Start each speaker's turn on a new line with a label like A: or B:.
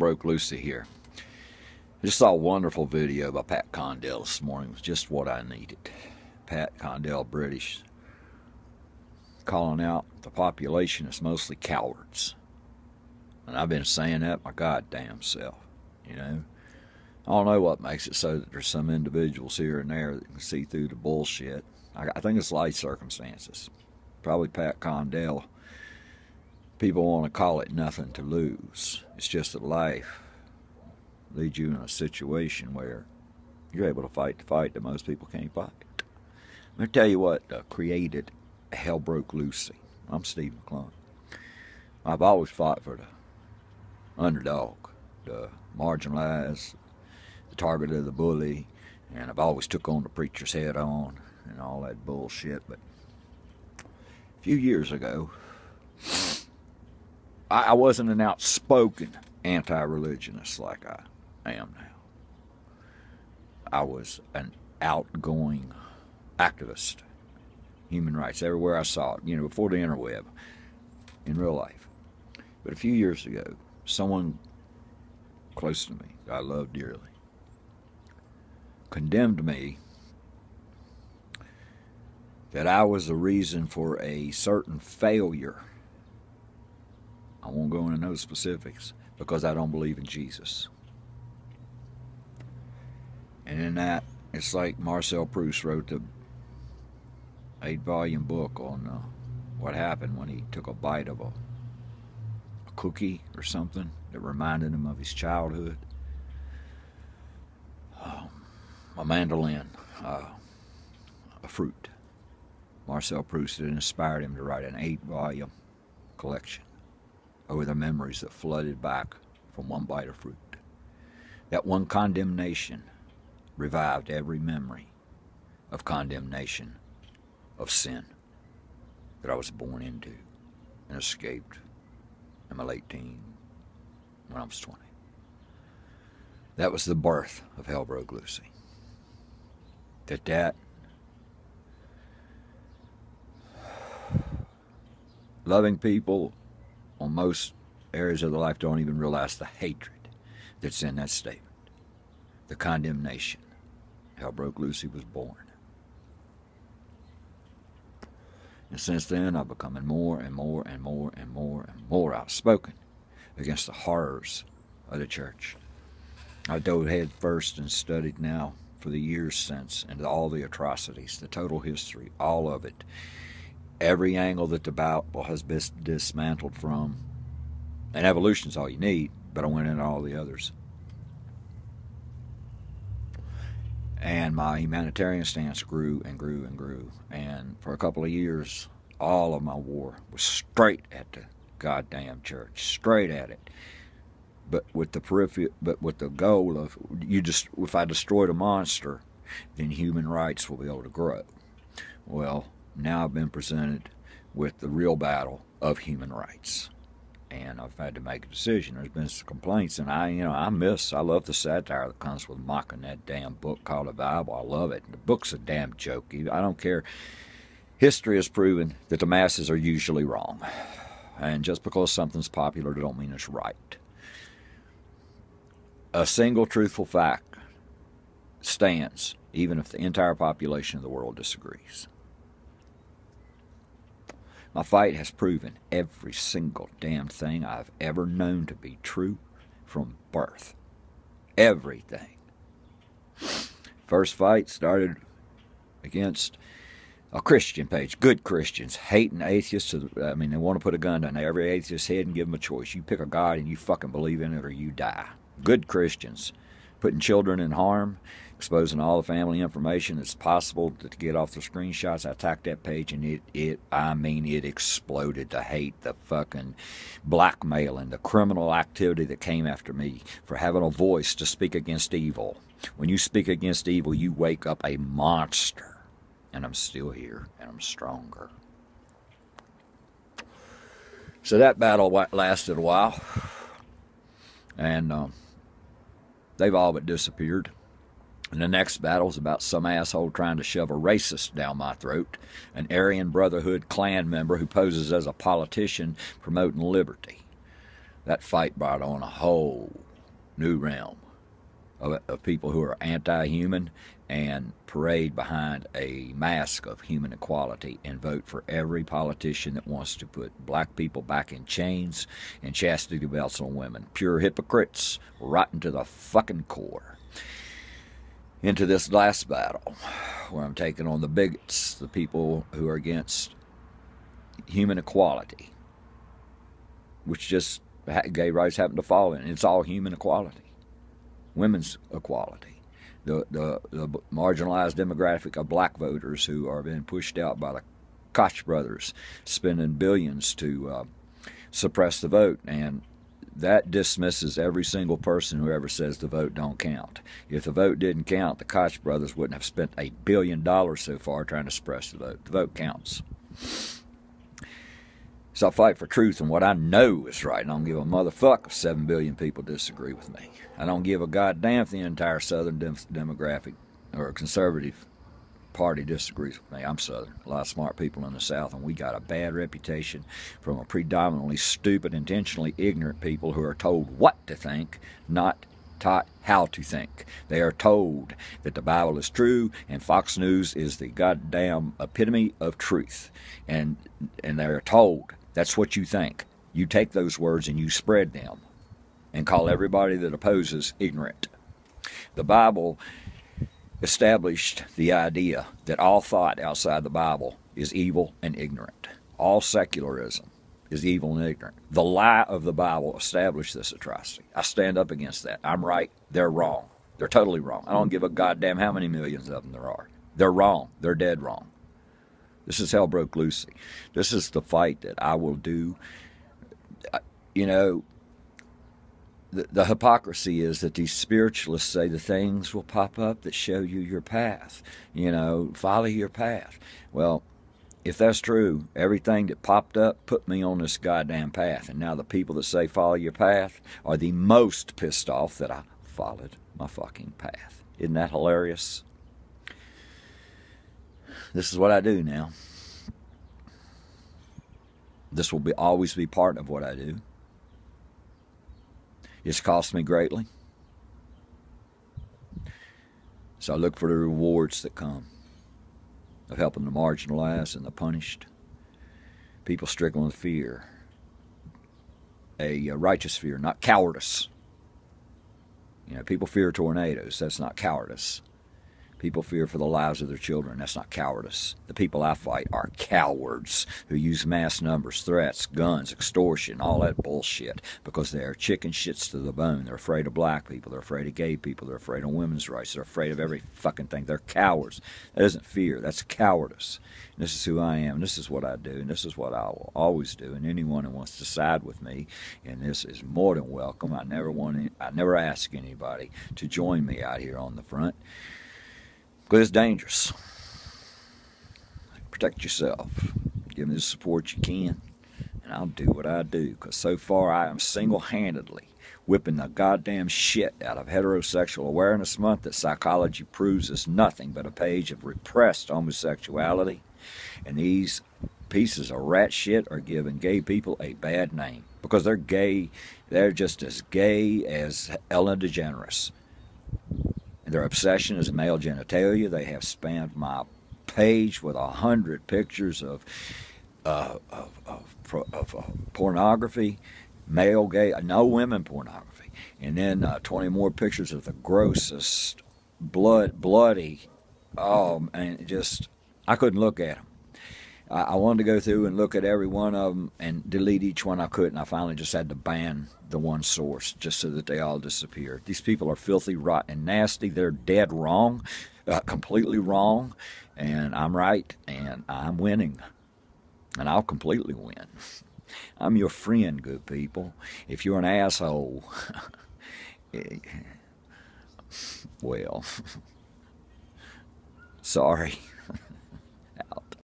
A: Hellbroke Lucy here. I just saw a wonderful video by Pat Condell this morning. It was just what I needed. Pat Condell, British, calling out the population is mostly cowards. And I've been saying that my goddamn self, you know. I don't know what makes it so that there's some individuals here and there that can see through the bullshit. I think it's life circumstances. Probably Pat Condell. People want to call it nothing to lose. It's just that life leads you in a situation where you're able to fight the fight that most people can't fight. Let me tell you what created Hellbroke Lucy. I'm Steve McClung. I've always fought for the underdog, the marginalized, the target of the bully, and I've always took on the preacher's head on and all that bullshit. But a few years ago, I wasn't an outspoken anti-religionist like I am now. I was an outgoing activist, human rights, everywhere I saw it, you know, before the interweb, in real life. But a few years ago, someone close to me, that I love dearly, condemned me that I was the reason for a certain failure. I won't go into no specifics because I don't believe in Jesus. And in that, it's like Marcel Proust wrote the 8-volume book on what happened when he took a bite of a cookie or something that reminded him of his childhood. A mandolin, a fruit. Marcel Proust had inspired him to write an 8-volume collection over the memories that flooded back from one bite of fruit. That one condemnation revived every memory of condemnation of sin that I was born into and escaped in my late teens when I was 20. That was the birth of Hellbroke Lucy. That loving people on most areas of their life don't even realize the hatred that's in that statement. The condemnation. Hellbroke Lucy was born. And since then, I've become more and more and more and more and more outspoken against the horrors of the church. I dove head first and studied now for the years since into all the atrocities, the total history, all of it. Every angle that the Bible has been dismantled from. And evolution's all you need, but I went into all the others. And my humanitarian stance grew and grew and grew. And for a couple of years, all of my war was straight at the goddamn church, straight at it. But with the goal of if I destroy the monster, then human rights will be able to grow. Well, now I've been presented with the real battle of human rights. And I've had to make a decision. There's been some complaints, and I love the satire that comes with mocking that damn book called the Bible. I love it. The book's a damn joke. I don't care. History has proven that the masses are usually wrong. And just because something's popular, don't mean it's right. A single truthful fact stands, even if the entire population of the world disagrees. My fight has proven every single damn thing I've ever known to be true from birth. Everything. First fight started against a Christian page. Good Christians hating atheists. They want to put a gun down every atheist's head and give them a choice. You pick a God and you fucking believe in it or you die. Good Christians putting children in harm, exposing all the family information that's possible to get off the screenshots. I attacked that page and it exploded. The hate, the fucking blackmailing, the criminal activity that came after me for having a voice to speak against evil. When you speak against evil, you wake up a monster. And I'm still here, and I'm stronger. So that battle lasted a while. And they've all but disappeared. And the next battle is about some asshole trying to shove a racist down my throat, an Aryan Brotherhood Klan member who poses as a politician promoting liberty. That fight brought on a whole new realm of people who are anti-human and parade behind a mask of human equality and vote for every politician that wants to put black people back in chains and chastity belts on women. Pure hypocrites, rotten to the fucking core. Into this last battle, where I'm taking on the bigots, the people who are against human equality, which just gay rights happen to fall in. It's all human equality. Women's equality. The marginalized demographic of black voters who are being pushed out by the Koch brothers, spending billions to suppress the vote. And that dismisses every single person who ever says the vote don't count. If the vote didn't count, the Koch brothers wouldn't have spent $1 billion so far trying to suppress the vote. The vote counts. So I fight for truth and what I know is right. And I don't give a motherfuck if 7 billion people disagree with me. I don't give a goddamn if the entire Southern demographic or conservative party disagrees with me. I'm Southern. A lot of smart people in the South, and we got a bad reputation from a predominantly stupid, intentionally ignorant people who are told what to think, not taught how to think. They are told that the Bible is true and Fox News is the goddamn epitome of truth. And they are told that's what you think. You take those words and you spread them and call everybody that opposes ignorant. The Bible established the idea that all thought outside the Bible is evil and ignorant. All secularism is evil and ignorant. The lie of the Bible established this atrocity. I stand up against that. I'm right. They're wrong. They're totally wrong. I don't give a goddamn how many millions of them there are. They're wrong. They're dead wrong. This is Hellbroke Lucy. This is the fight that I will do. You know, the hypocrisy is that these spiritualists say the things will pop up that show you your path. You know, follow your path. Well, if that's true, everything that popped up put me on this goddamn path. And now the people that say follow your path are the most pissed off that I followed my fucking path. Isn't that hilarious? This is what I do now. This will always be part of what I do. It's cost me greatly. So I look for the rewards that come of helping the marginalized and the punished. People stricken with fear. A righteous fear, not cowardice. You know, people fear tornadoes. That's not cowardice. People fear for the lives of their children. That's not cowardice. The people I fight are cowards who use mass numbers, threats, guns, extortion, all that bullshit because they are chicken shits to the bone. They're afraid of black people. They're afraid of gay people. They're afraid of women's rights. They're afraid of every fucking thing. They're cowards. That isn't fear. That's cowardice. And this is who I am. This is what I do. And this is what I will always do. And anyone who wants to side with me, and this is more than welcome. I never ask anybody to join me out here on the front. Because it's dangerous. Protect yourself. Give me the support you can. And I'll do what I do. Because so far I am single-handedly whipping the goddamn shit out of Heterosexual Awareness Month that psychology proves is nothing but a page of repressed homosexuality. And these pieces of rat shit are giving gay people a bad name. Because they're gay. They're just as gay as Ellen DeGeneres. Their obsession is male genitalia. They have spammed my page with 100 pictures of pornography, male, gay, no women pornography, and then 20 more pictures of the grossest, bloody. Oh, and just I couldn't look at them. I wanted to go through and look at every one of them and delete each one I couldn't. I finally just had to ban the one source just so that they all disappeared. These people are filthy, rotten, and nasty. They're dead wrong, completely wrong, and I'm right, and I'm winning, and I'll completely win. I'm your friend, good people. If you're an asshole, well, sorry. Out.